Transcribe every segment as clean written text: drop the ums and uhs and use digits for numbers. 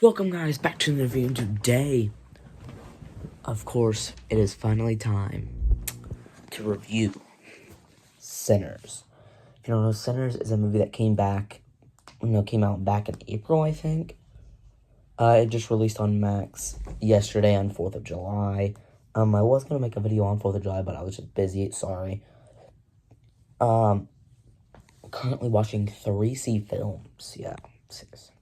Welcome guys back to the review. Today, of course, it is finally time to review Sinners. If you don't know, Sinners is a movie that came out back in April, I think. It just released on Max yesterday on 4th of July. I was going to make a video on 4th of July, but I was just busy, sorry. Currently watching 3C films, yeah, seriously.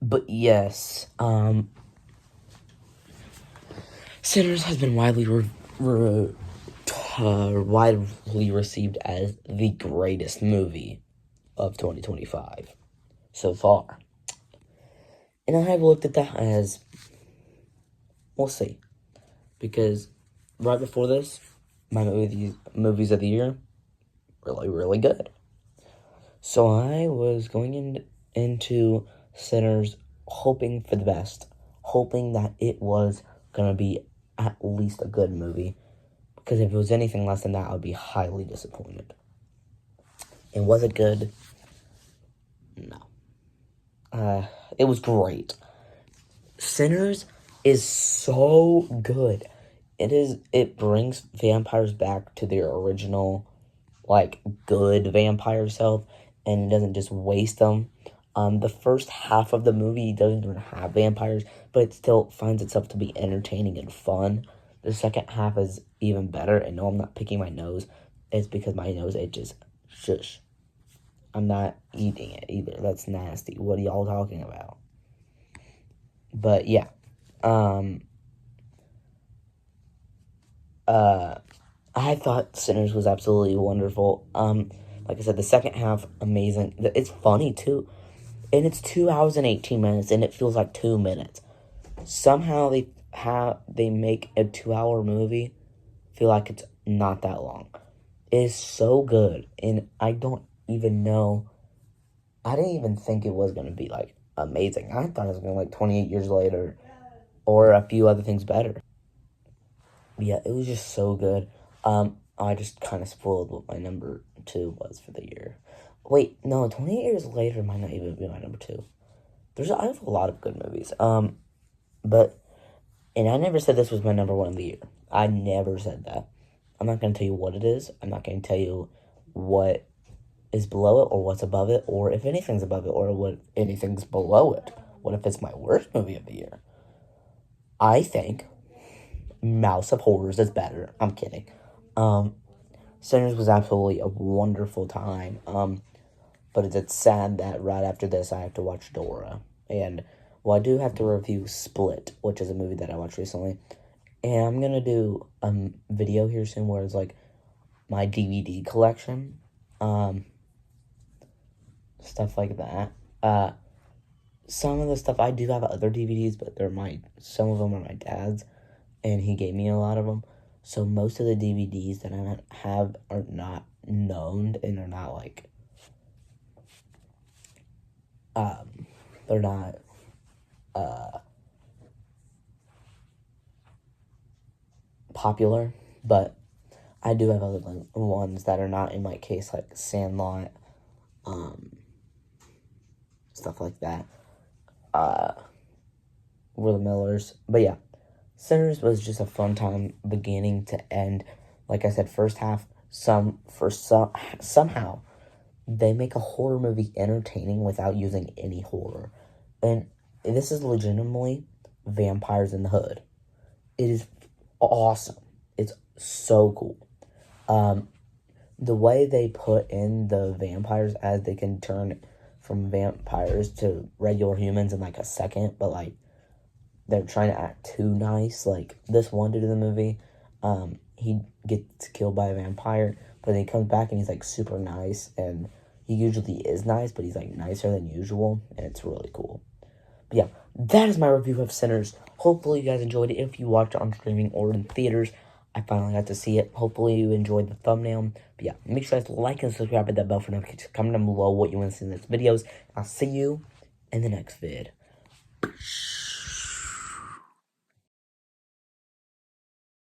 But yes, Sinners has been widely received as the greatest movie of 2025 so far. And I have looked at that as, we'll see. Because right before this, my movies of the year, really good. So I was going into Sinners hoping for the best. Hoping that it was going to be at least a good movie. Because if it was anything less than that, I would be highly disappointed. And was it good? No. It was great. Sinners is so good. It brings vampires back to their original, good vampire self, and it doesn't just waste them. The first half of the movie doesn't even have vampires, but it still finds itself to be entertaining and fun. The second half is even better, and no, I'm not picking my nose. It's because my nose itches. Shush. I'm not eating it either. That's nasty. What are y'all talking about? But, yeah. I thought Sinners was absolutely wonderful. Like I said, the second half, amazing. It's funny, too. And it's 2 hours and 18 minutes, and it feels like 2 minutes. Somehow they make a 2-hour movie feel like it's not that long. It is so good, and I don't even know. I didn't even think it was going to be, amazing. I thought it was going to be, 28 years later, or a few other things better. But yeah, it was just so good. I just kind of spoiled what my number 2 was for the year. Wait, no, 28 years later might not even be my number 2. I have a lot of good movies. And I never said this was my number 1 of the year. I never said that. I'm not going to tell you what it is. I'm not going to tell you what is below it or what's above it, or if anything's above it or what anything's below it. What if it's my worst movie of the year? I think Mouse of Horrors is better. I'm kidding. Sinners was absolutely a wonderful time. But it's sad that right after this I have to watch Dora. And, I do have to review Split, which is a movie that I watched recently. And I'm going to do a video here soon where it's, my DVD collection. Stuff like that. Some of the stuff, I do have other DVDs, but some of them are my dad's. And he gave me a lot of them. So most of the DVDs that I have are not known and are not, they're not, popular, but I do have other ones that are not in my case, like Sandlot, stuff like that, We're the Millers, but yeah, Sinners was just a fun time, beginning to end. Like I said, first half, somehow, they make a horror movie entertaining without using any horror. And this is legitimately Vampires in the Hood. It is awesome. It's so cool. The way they put in the vampires as they can turn from vampires to regular humans in a second, but they're trying to act too nice. This one dude in the movie, he gets killed by a vampire, but then he comes back and he's super nice, and he usually is nice, but he's nicer than usual, and it's really cool. But yeah, that is my review of Sinners. Hopefully you guys enjoyed it. If you watched it on streaming or in theaters, I finally got to see it. Hopefully you enjoyed the thumbnail. But yeah, make sure you guys like and subscribe, hit that bell for notifications. Comment down below what you want to see in the next videos. I'll see you in the next vid.